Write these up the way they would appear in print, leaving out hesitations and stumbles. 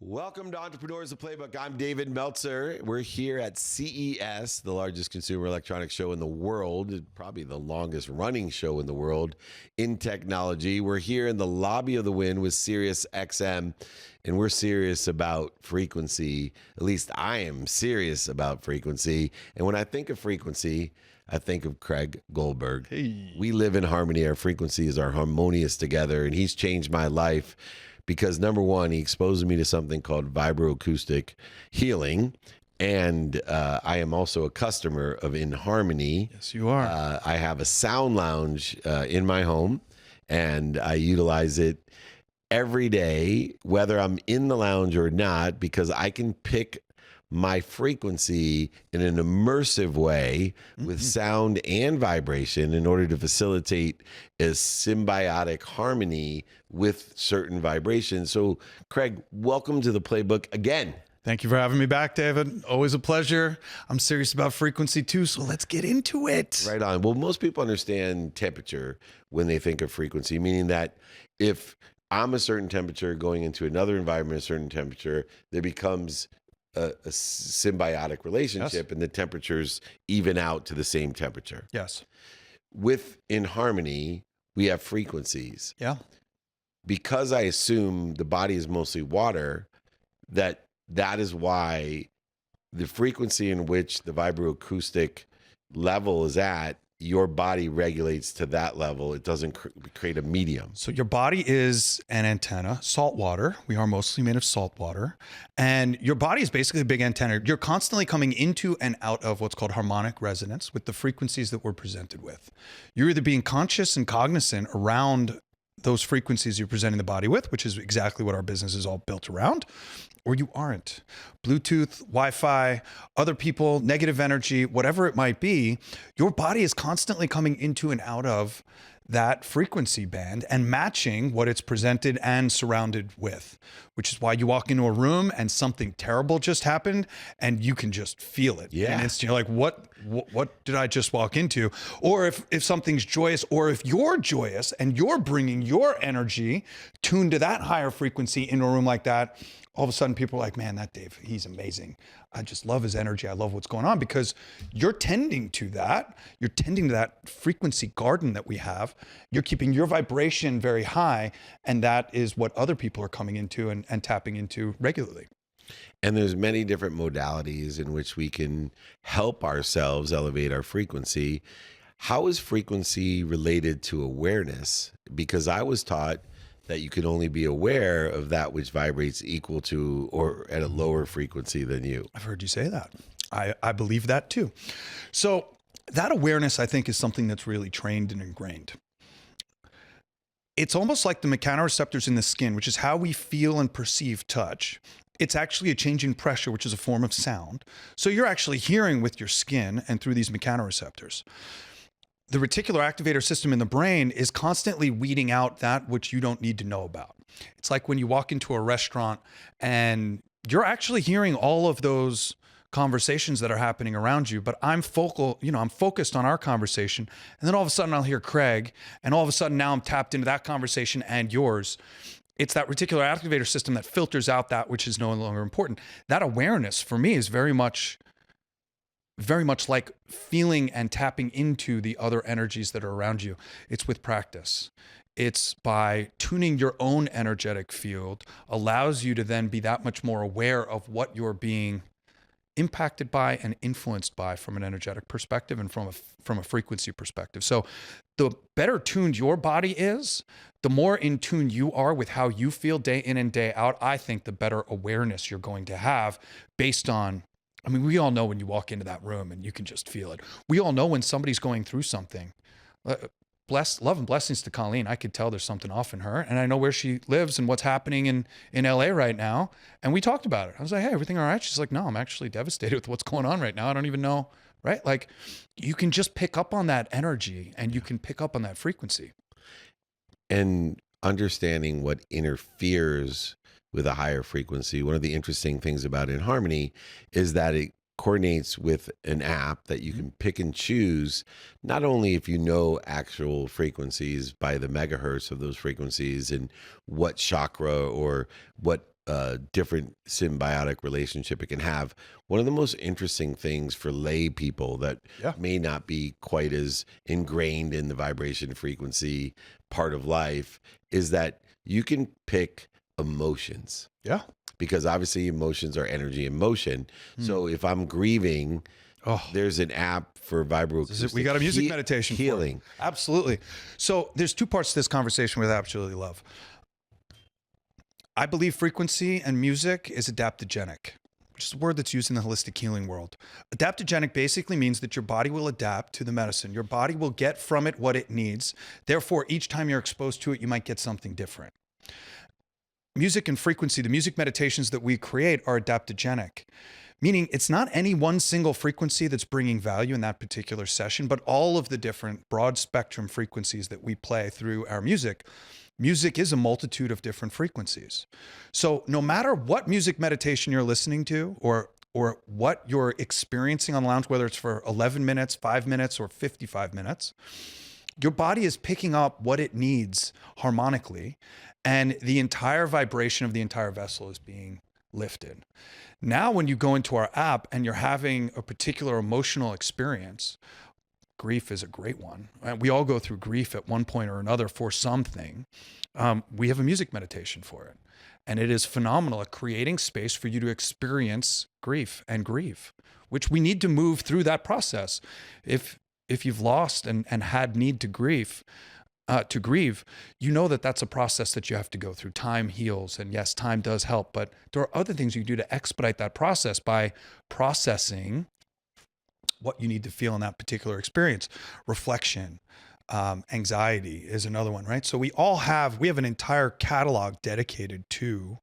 Welcome to Entrepreneurs of Playbook. I'm David Meltzer. We're here at CES, the largest consumer electronics show in the world, probably the longest running show in the world in technology. We're here in the lobby of the Wynn with Sirius XM, and we're serious about frequency. At least I am serious about frequency. And when I think of frequency, I think of Craig Goldberg. Hey. We live in harmony. Our frequencies are harmonious together, and he's changed my life. Because number one, he exposed me to something called vibroacoustic healing. And I am also a customer of inHarmony. Yes, you are. I have a sound lounge in my home, and I utilize it every day, whether I'm in the lounge or not, because I can pick my frequency in an immersive way with sound and vibration in order to facilitate a symbiotic harmony with certain vibrations. So, Craig, welcome to the Playbook again. Thank you for having me back, David. Always a pleasure. I'm serious about frequency too, so let's get into it. Right on. Well, most people understand temperature when they think of frequency, meaning that if I'm a certain temperature going into another environment, a certain temperature, there becomes a symbiotic relationship, yes, and the temperatures even out to the same temperature. Yes. With inHarmony, we have frequencies. Yeah. Because I assume the body is mostly water, that is why the frequency in which the vibroacoustic level is at, your body regulates to that level. It doesn't create a medium. So your body is an antenna, salt water. We are mostly made of salt water. And your body is basically a big antenna. You're constantly coming into and out of what's called harmonic resonance with the frequencies that we're presented with. You're either being conscious and cognizant around those frequencies you're presenting the body with, which is exactly what our business is all built around, or you aren't. Bluetooth, Wi-Fi, other people, negative energy, whatever it might be, your body is constantly coming into and out of that frequency band and matching what it's presented and surrounded with, which is why you walk into a room and something terrible just happened and you can just feel it. Yeah. And it's, you're like, what did I just walk into? Or if something's joyous, or if you're joyous and you're bringing your energy tuned to that higher frequency in a room like that, all of a sudden people are like, man, that Dave, he's amazing. I just love his energy. I love what's going on, because you're tending to that. You're tending to that frequency garden that we have. You're keeping your vibration very high. And that is what other people are coming into and tapping into regularly. And there's many different modalities in which we can help ourselves elevate our frequency. How is frequency related to awareness? Because I was taught that you can only be aware of that which vibrates equal to or at a lower frequency than you. I've heard you say that. I believe that too. So that awareness, I think, is something that's really trained and ingrained. It's almost like the mechanoreceptors in the skin, which is how we feel and perceive touch. It's actually a change in pressure, which is a form of sound. So you're actually hearing with your skin and through these mechanoreceptors. The reticular activator system in the brain is constantly weeding out that which you don't need to know about. It's like when you walk into a restaurant and you're actually hearing all of those conversations that are happening around you, but I'm focused on our conversation. And then all of a sudden I'll hear Craig, and all of a sudden now I'm tapped into that conversation and yours. It's that reticular activator system that filters out that which is no longer important. That awareness for me is very much like feeling and tapping into the other energies that are around you. It's with practice. It's by tuning your own energetic field, allows you to then be that much more aware of what you're being impacted by and influenced by from an energetic perspective and from a frequency perspective. So the better tuned your body is, the more in tune you are with how you feel day in and day out, I think the better awareness you're going to have based on, I mean, we all know when you walk into that room and you can just feel it. We all know when somebody's going through something. Love and blessings to Colleen. I could tell there's something off in her, and I know where she lives and what's happening in LA right now. And we talked about it. I was like, hey, everything all right? She's like, no, I'm actually devastated with what's going on right now. I don't even know, right? Like, you can just pick up on that energy and you can pick up on that frequency. And understanding what interferes with a higher frequency. One of the interesting things about inHarmony is that coordinates with an app that you can pick and choose, not only if you know actual frequencies by the megahertz of those frequencies and what chakra or what different symbiotic relationship it can have. One of the most interesting things for lay people that may not be quite as ingrained in the vibration frequency part of life is that you can pick emotions. Yeah. Because obviously emotions are energy in motion. So if I'm grieving, there's an app for vibroacoustic. We got a music meditation healing. For it. Absolutely. So there's two parts to this conversation with absolutely love. I believe frequency and music is adaptogenic, which is a word that's used in the holistic healing world. Adaptogenic basically means that your body will adapt to the medicine. Your body will get from it what it needs. Therefore, each time you're exposed to it, you might get something different. Music and frequency, the music meditations that we create are adaptogenic, meaning it's not any one single frequency that's bringing value in that particular session, but all of the different broad spectrum frequencies that we play through our music. Music is a multitude of different frequencies. So no matter what music meditation you're listening to or what you're experiencing on the lounge, whether it's for 11 minutes, 5 minutes, or 55 minutes, your body is picking up what it needs harmonically, and the entire vibration of the entire vessel is being lifted. Now, when you go into our app and you're having a particular emotional experience, grief is a great one. We all go through grief at one point or another for something. We have a music meditation for it. And it is phenomenal at creating space for you to experience grief and grieve, which we need to move through that process. If you've lost and had need to grieve, you know that that's a process that you have to go through. Time heals, and yes, time does help, but there are other things you can do to expedite that process by processing what you need to feel in that particular experience. Reflection, anxiety is another one, right? So we have an entire catalog dedicated to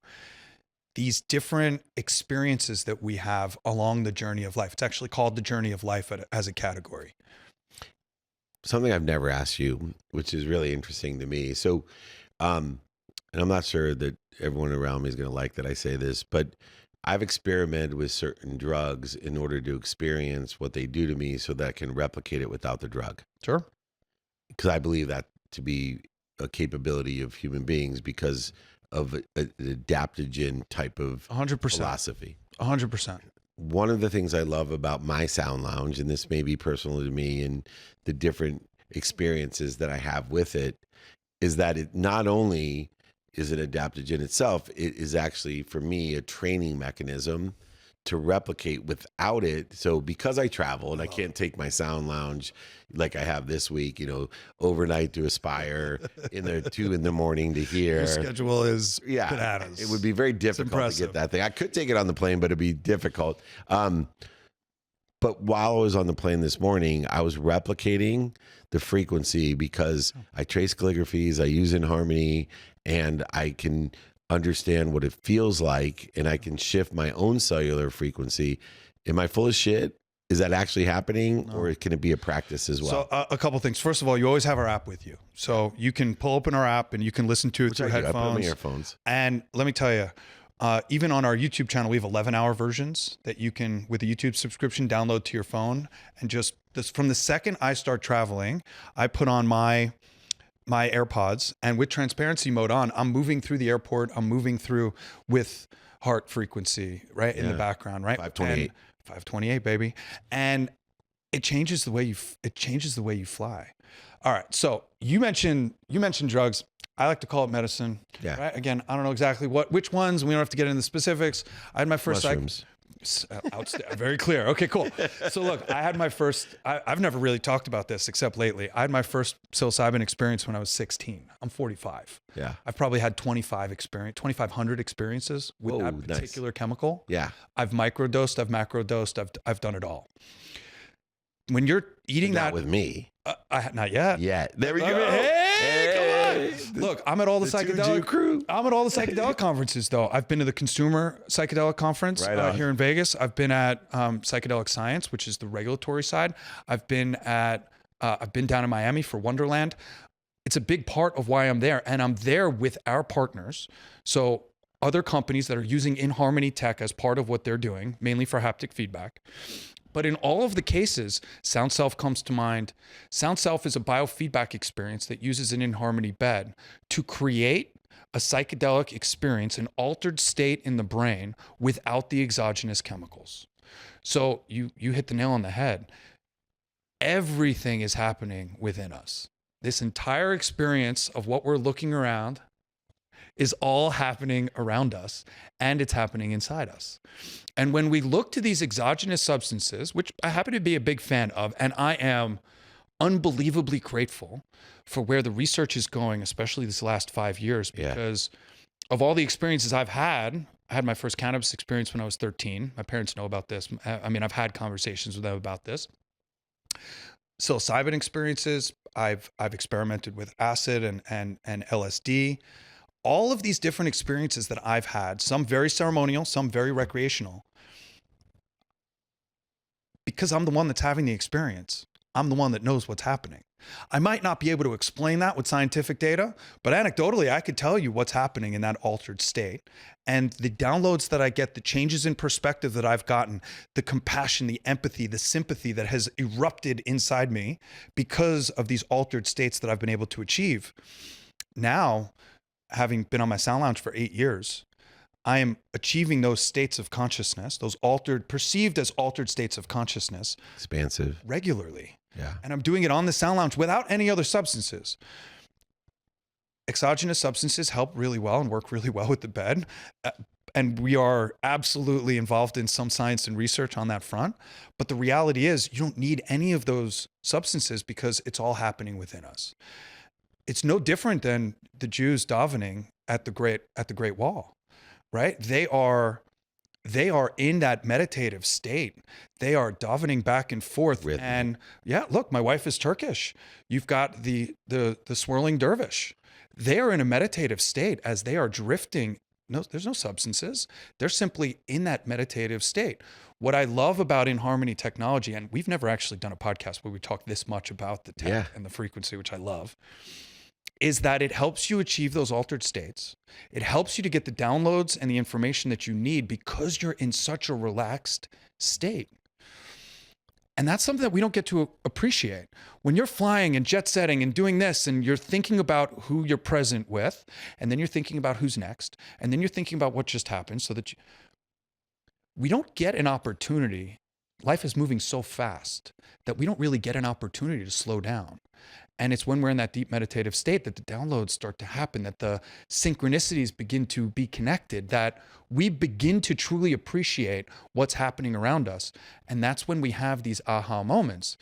these different experiences that we have along the journey of life. It's actually called the journey of life as a category. Something I've never asked you, which is really interesting to me. So, and I'm not sure that everyone around me is going to like that I say this, but I've experimented with certain drugs in order to experience what they do to me so that I can replicate it without the drug. Sure. Because I believe that to be a capability of human beings because of an adaptogen type of 100%. philosophy. 100%. One of the things I love about my sound lounge, and this may be personal to me and the different experiences that I have with it, is that it not only is an adaptogen itself, it is actually, for me, a training mechanism to replicate without it. So because I travel and I can't take my sound lounge like I have this week, overnight to Aspire in the 2 a.m. to here. Your schedule is bananas. It would be very difficult to get that thing. I could take it on the plane, but it'd be difficult. But while I was on the plane this morning, I was replicating the frequency because I trace calligraphies, I use inHarmony, and I can understand what it feels like, and I can shift my own cellular frequency. Am I full of shit? Is that actually happening, or can it be a practice as well? So a couple things. First of all, you always have our app with you. So you can pull open our app and you can listen to it through headphones. I put my earphones. And let me tell you, even on our YouTube channel, we have 11-hour versions that you can, with a YouTube subscription, download to your phone. And just this, from the second I start traveling, I put on my AirPods, and with transparency mode on, I'm moving through the airport. I'm moving through with heart frequency, right? In the background, right? 528. 528, baby. And it changes the way you fly. All right. So you mentioned drugs. I like to call it medicine. Yeah. Right? Again, I don't know exactly which ones. We don't have to get into the specifics. I had my first mushrooms. Very clear. Okay, cool. So look, I had my first, I've never really talked about this except lately. I had my first psilocybin experience when I was 16. I'm 45. Yeah. I've probably had 2,500 experiences with that particular chemical. Yeah. I've microdosed, I've macrodosed, I've done it all. When you're eating Not that with me. Not yet. Yeah. There we go. Hey, come on. Look, I'm at all the psychedelic crew. I'm at all the psychedelic conferences though. I've been to the Consumer Psychedelic Conference here in Vegas. I've been at Psychedelic Science, which is the regulatory side. I've been down in Miami for Wonderland. It's a big part of why I'm there, and I'm there with our partners. So other companies that are using inHarmony tech as part of what they're doing, mainly for haptic feedback. But in all of the cases, Sound Self comes to mind. Sound Self is a biofeedback experience that uses an inHarmony bed to create a psychedelic experience, an altered state in the brain without the exogenous chemicals. So you hit the nail on the head. Everything is happening within us. This entire experience of what we're looking around is all happening around us, and it's happening inside us. And when we look to these exogenous substances, which I happen to be a big fan of, and I am unbelievably grateful for where the research is going, especially this last 5 years, because of all the experiences I've had. I had my first cannabis experience when I was 13. My parents know about this. I mean, I've had conversations with them about this. Psilocybin experiences, I've experimented with acid and LSD. All of these different experiences that I've had, some very ceremonial, some very recreational, because I'm the one that's having the experience. I'm the one that knows what's happening. I might not be able to explain that with scientific data, but anecdotally, I could tell you what's happening in that altered state. And the downloads that I get, the changes in perspective that I've gotten, the compassion, the empathy, the sympathy that has erupted inside me because of these altered states that I've been able to achieve. Now, having been on my sound lounge for 8 years, I am achieving those states of consciousness, those perceived as altered states of consciousness. Expansive. Regularly. Yeah. And I'm doing it on the sound lounge without any other substances. Exogenous substances help really well and work really well with the bed. And we are absolutely involved in some science and research on that front. But the reality is you don't need any of those substances because it's all happening within us. It's no different than the Jews davening at the Great Wall, right? They are in that meditative state. They are davening back and forth. Rhythm. And yeah, look, my wife is Turkish. You've got the swirling dervish. They are in a meditative state as they are drifting. No, there's no substances. They're simply in that meditative state. What I love about inHarmony technology, and we've never actually done a podcast where we talk this much about the tech and the frequency, which I love, is that it helps you achieve those altered states. It helps you to get the downloads and the information that you need because you're in such a relaxed state. And that's something that we don't get to appreciate. When you're flying and jet setting and doing this, and you're thinking about who you're present with, and then you're thinking about who's next, and then you're thinking about what just happened, so that we don't get an opportunity. Life is moving so fast that we don't really get an opportunity to slow down. And it's when we're in that deep meditative state that the downloads start to happen, that the synchronicities begin to be connected, that we begin to truly appreciate what's happening around us. And that's when we have these aha moments.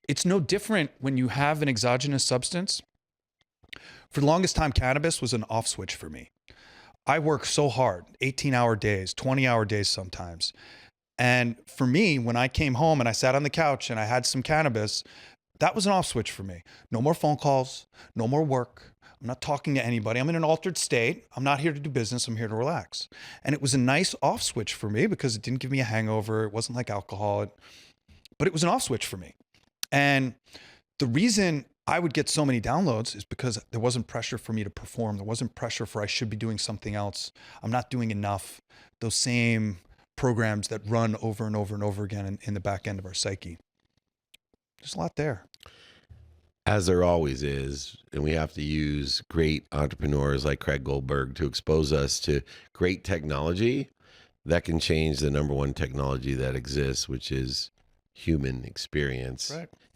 It's no different when you have an exogenous substance. For the longest time, cannabis was an off switch for me. I work so hard, 18-hour days, 20-hour days sometimes. And for me, when I came home and I sat on the couch and I had some cannabis, that was an off switch for me. No more phone calls, no more work. I'm not talking to anybody. I'm in an altered state. I'm not here to do business. I'm here to relax. And it was a nice off switch for me because it didn't give me a hangover. It wasn't like alcohol, but it was an off switch for me. And the reason I would get so many downloads is because there wasn't pressure for me to perform. There wasn't pressure for I should be doing something else. I'm not doing enough. Those same programs that run over and over and over again in the back end of our psyche. There's a lot there. As there always is, and we have to use great entrepreneurs like Craig Goldberg to expose us to great technology that can change the number one technology that exists, which is human experience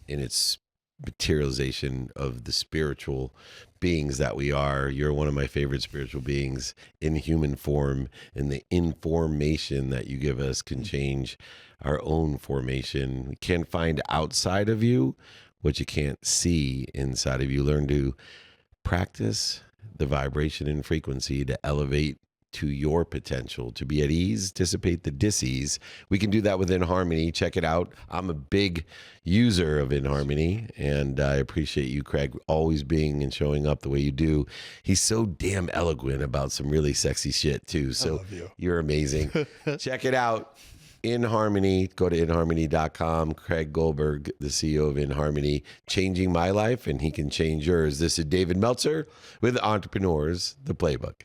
in its materialization of the spiritual beings that we are. You're one of my favorite spiritual beings in human form, and the information that you give us can change our own formation. We can't find outside of you what you can't see inside of you. Learn to practice the vibration and frequency to elevate to your potential, to be at ease, dissipate the dis-ease. We can do that with inHarmony. Check it out. I'm a big user of inHarmony, and I appreciate you, Craig, always being and showing up the way you do. He's so damn eloquent about some really sexy shit too. So I love you. You're amazing. Check it out. inHarmony, go to inHarmony.com. Craig Goldberg, the CEO of inHarmony, changing my life, and he can change yours. This is David Meltzer with Entrepreneurs, the Playbook.